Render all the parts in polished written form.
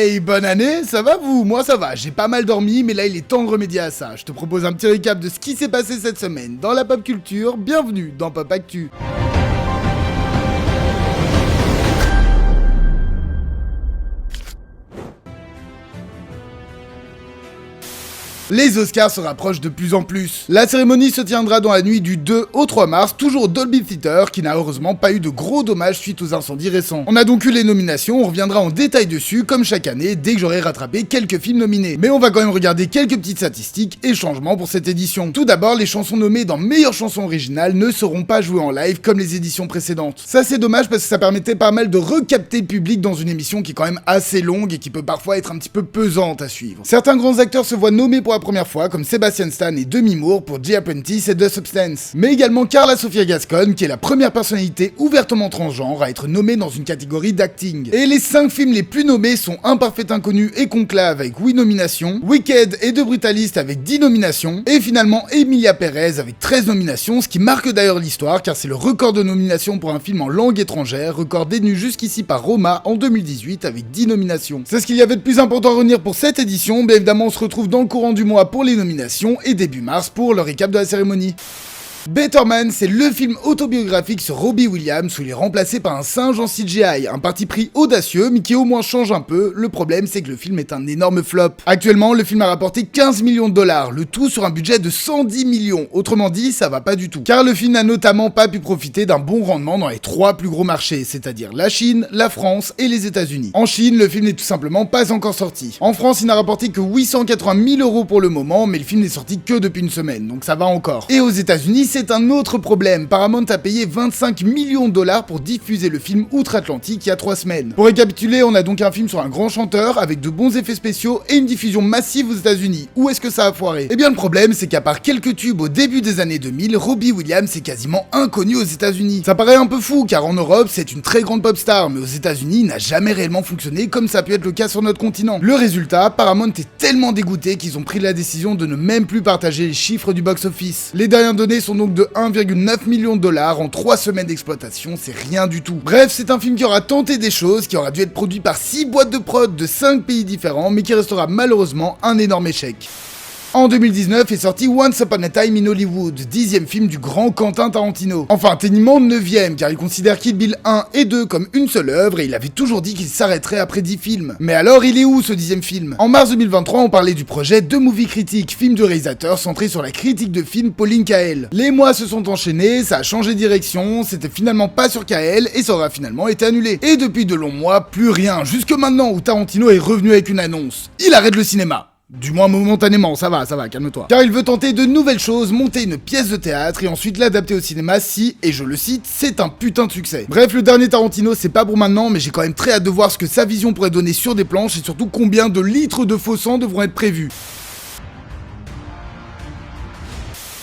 Hey, bonne année, ça va vous? Moi ça va, j'ai pas mal dormi, mais là il est temps de remédier à ça. Je te propose un petit récap de ce qui s'est passé cette semaine dans la pop culture. Bienvenue dans Pop Actu. Les Oscars se rapprochent de plus en plus. La cérémonie se tiendra dans la nuit du 2 au 3 mars, toujours au Dolby Theatre, qui n'a heureusement pas eu de gros dommages suite aux incendies récents. On a donc eu les nominations, on reviendra en détail dessus, comme chaque année, dès que j'aurai rattrapé quelques films nominés. Mais on va quand même regarder quelques petites statistiques et changements pour cette édition. Tout d'abord, les chansons nommées dans meilleure chanson originale ne seront pas jouées en live comme les éditions précédentes. Ça c'est dommage parce que ça permettait pas mal de recapter le public dans une émission qui est quand même assez longue et qui peut parfois être un petit peu pesante à suivre. Certains grands acteurs se voient nommés pour la première fois, comme Sebastian Stan et Demi Moore pour The Apprentice et The Substance. Mais également Carla Sofia Gascon, qui est la première personnalité ouvertement transgenre à être nommée dans une catégorie d'acting. Et les 5 films les plus nommés sont Un Parfait Inconnu et Conclave avec 8 nominations, Wicked et The Brutalist avec 10 nominations, et finalement Emilia Perez avec 13 nominations, ce qui marque d'ailleurs l'histoire car c'est le record de nominations pour un film en langue étrangère, record détenu jusqu'ici par Roma en 2018 avec 10 nominations. C'est ce qu'il y avait de plus important à retenir pour cette édition, bien évidemment on se retrouve dans le courant du mois pour les nominations et début mars pour le récap de la cérémonie. Better Man, c'est le film autobiographique sur Robbie Williams où il est remplacé par un singe en CGI, un parti pris audacieux mais qui au moins change un peu. Le problème c'est que le film est un énorme flop. Actuellement, le film a rapporté 15 millions de dollars, le tout sur un budget de 110 millions. Autrement dit, ça va pas du tout. Car le film n'a notamment pas pu profiter d'un bon rendement dans les 3 plus gros marchés, c'est-à-dire la Chine, la France et les États-Unis. En Chine, le film n'est tout simplement pas encore sorti. En France, il n'a rapporté que 880 000 € pour le moment, mais le film n'est sorti que depuis une semaine, donc ça va encore. Et aux États-Unis, c'est un autre problème. Paramount a payé 25 millions de dollars pour diffuser le film outre-Atlantique il y a 3 semaines. Pour récapituler, on a donc un film sur un grand chanteur avec de bons effets spéciaux et une diffusion massive aux États-Unis. Où est-ce que ça a foiré? Eh bien, le problème, c'est qu'à part quelques tubes au début des années 2000, Robbie Williams est quasiment inconnu aux États-Unis. Ça paraît un peu fou, car en Europe, c'est une très grande pop star, mais aux États-Unis, il n'a jamais réellement fonctionné comme ça a pu être le cas sur notre continent. Le résultat, Paramount est tellement dégoûté qu'ils ont pris la décision de ne même plus partager les chiffres du box-office. Les dernières données sont donc de 1,9 million de dollars en 3 semaines d'exploitation, c'est rien du tout. Bref, c'est un film qui aura tenté des choses, qui aura dû être produit par 6 boîtes de prod de 5 pays différents, mais qui restera malheureusement un énorme échec. En 2019 est sorti Once Upon a Time in Hollywood, 10e film du grand Quentin Tarantino. Enfin, techniquement 9e, car il considère Kill Bill 1 et 2 comme une seule œuvre et il avait toujours dit qu'il s'arrêterait après 10 films. Mais alors, il est où ce 10e film? En mars 2023, on parlait du projet The Movie Critic, film de réalisateur centré sur la critique de films Pauline Kael. Les mois se sont enchaînés, ça a changé de direction, c'était finalement pas sur Kael et ça aura finalement été annulé. Et depuis de longs mois, plus rien, jusque maintenant où Tarantino est revenu avec une annonce. Il arrête le cinéma. Du moins momentanément, ça va, calme-toi. Car il veut tenter de nouvelles choses, monter une pièce de théâtre et ensuite l'adapter au cinéma si, et je le cite, c'est un putain de succès. Bref, le dernier Tarantino, c'est pas pour maintenant, mais j'ai quand même très hâte de voir ce que sa vision pourrait donner sur des planches et surtout combien de litres de faux sang devront être prévus.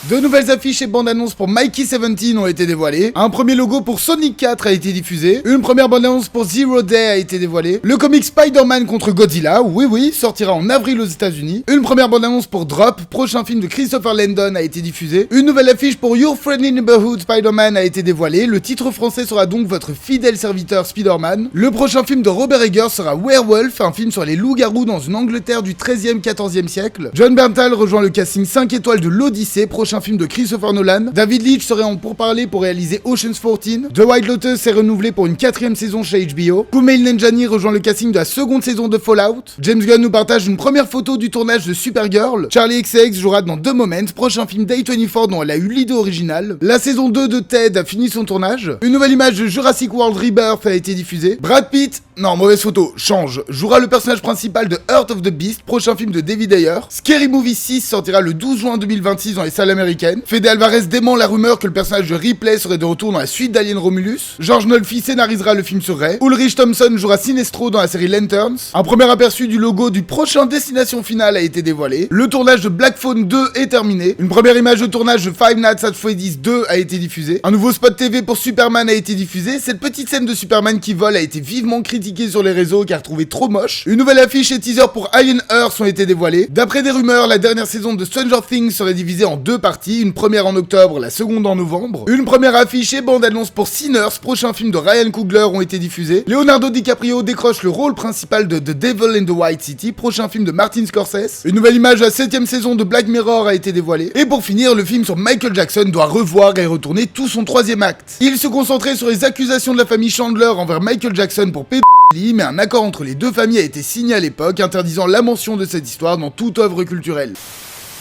De nouvelles affiches et bandes annonces pour Mikey 17 ont été dévoilées. Un premier logo pour Sonic 4 a été diffusé. Une première bande annonce pour Zero Day a été dévoilée. Le comic Spider-Man contre Godzilla, oui, sortira en avril aux États-Unis. Une première bande annonce pour Drop, prochain film de Christopher Landon, a été diffusée. Une nouvelle affiche pour Your Friendly Neighborhood Spider-Man a été dévoilée. Le titre français sera donc Votre fidèle serviteur Spider-Man. Le prochain film de Robert Eggers sera Werewolf, un film sur les loups-garous dans une Angleterre du 13e, 14e siècle. John Bernthal rejoint le casting 5 étoiles de l'Odyssée, prochain film de Christopher Nolan. David Leitch serait en pourparlers pour réaliser Ocean's 14. The White Lotus est renouvelé pour une 4e saison chez HBO. Kumail Nanjiani rejoint le casting de la 2e saison de Fallout. James Gunn nous partage une première photo du tournage de Supergirl. Charlie XCX jouera dans The Moment, prochain film d'A24 dont elle a eu l'idée originale. La saison 2 de Ted a fini son tournage. Une nouvelle image de Jurassic World Rebirth a été diffusée. Brad Pitt, non, mauvaise photo, change, jouera le personnage principal de Heart of the Beast, prochain film de David Ayer. Scary Movie 6 sortira le 12 juin 2026 dans les salles américaines. Fede Alvarez dément la rumeur que le personnage de Ripley serait de retour dans la suite d'Alien Romulus. George Nolfi scénarisera le film sur Ray. Ulrich Thompson jouera Sinestro dans la série Lanterns. Un premier aperçu du logo du prochain Destination Finale a été dévoilé. Le tournage de Black Phone 2 est terminé. Une première image de tournage de Five Nights at Freddy's 2 a été diffusée. Un nouveau spot TV pour Superman a été diffusé. Cette petite scène de Superman qui vole a été vivement critiquée sur les réseaux car trouvée trop moche. Une nouvelle affiche et teaser pour Iron Earth ont été dévoilés. D'après des rumeurs, la dernière saison de Stranger Things serait divisée en 2 parties. parties, une première en octobre, la seconde en novembre. Une première affiche et bande-annonce pour Sinners, prochain film de Ryan Coogler, ont été diffusés. Leonardo DiCaprio décroche le rôle principal de The Devil in the White City, prochain film de Martin Scorsese. Une nouvelle image de la 7ème saison de Black Mirror a été dévoilée. Et pour finir, le film sur Michael Jackson doit revoir et retourner tout son 3e acte. Il se concentrait sur les accusations de la famille Chandler envers Michael Jackson pour pédophilie, mais un accord entre les deux familles a été signé à l'époque, interdisant la mention de cette histoire dans toute œuvre culturelle.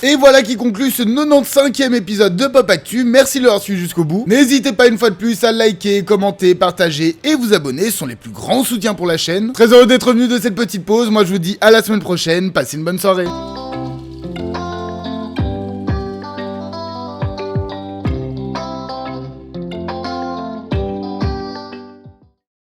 Et voilà qui conclut ce 95e épisode de Pop Actu, merci de l'avoir suivi jusqu'au bout. N'hésitez pas une fois de plus à liker, commenter, partager et vous abonner, ce sont les plus grands soutiens pour la chaîne. Très heureux d'être venu de cette petite pause, moi je vous dis à la semaine prochaine, passez une bonne soirée.